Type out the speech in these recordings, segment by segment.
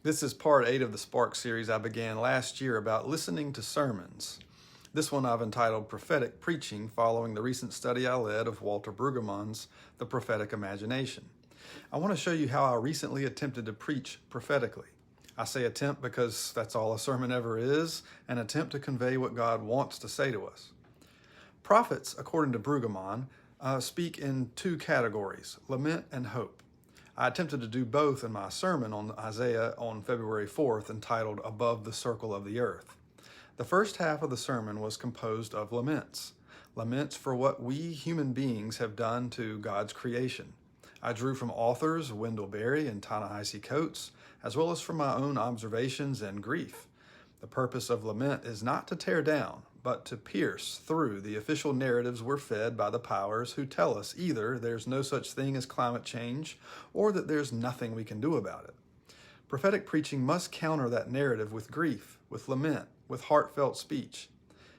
This is part 8 of the Spark series I began last year about listening to sermons. This one I've entitled Prophetic Preaching, following the recent study I led of Walter Brueggemann's The Prophetic Imagination. I want to show you how I recently attempted to preach prophetically. I say attempt because that's all a sermon ever is, an attempt to convey what God wants to say to us. Prophets, according to Brueggemann, speak in two categories, lament and hope. I attempted to do both in my sermon on Isaiah on February 4th, entitled Above the Circle of the Earth. The first half of the sermon was composed of laments for what we human beings have done to God's creation. I drew from authors Wendell Berry and Ta-Nehisi Coates, as well as from my own observations and grief. The purpose of lament is not to tear down, but to pierce through the official narratives we're fed by the powers who tell us either there's no such thing as climate change or that there's nothing we can do about it. Prophetic preaching must counter that narrative with grief, with lament, with heartfelt speech.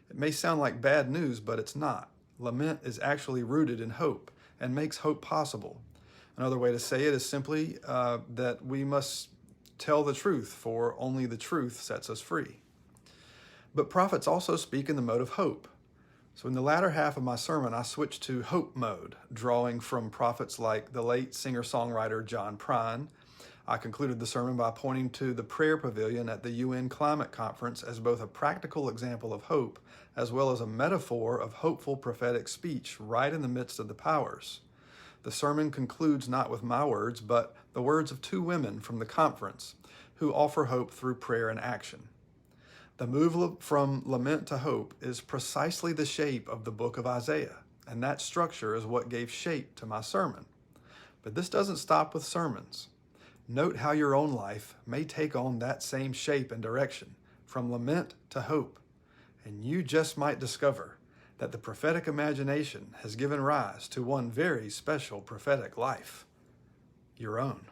It may sound like bad news, but it's not. Lament is actually rooted in hope and makes hope possible. Another way to say it is simply that we must tell the truth, for only the truth sets us free. But prophets also speak in the mode of hope. So in the latter half of my sermon, I switched to hope mode, drawing from prophets like the late singer-songwriter John Prine. I concluded the sermon by pointing to the prayer pavilion at the UN Climate Conference as both a practical example of hope, as well as a metaphor of hopeful prophetic speech right in the midst of the powers. The sermon concludes not with my words, but the words of two women from the conference who offer hope through prayer and action. The move from lament to hope is precisely the shape of the book of Isaiah, and that structure is what gave shape to my sermon. But this doesn't stop with sermons. Note how your own life may take on that same shape and direction, from lament to hope, and you just might discover that the prophetic imagination has given rise to one very special prophetic life, your own.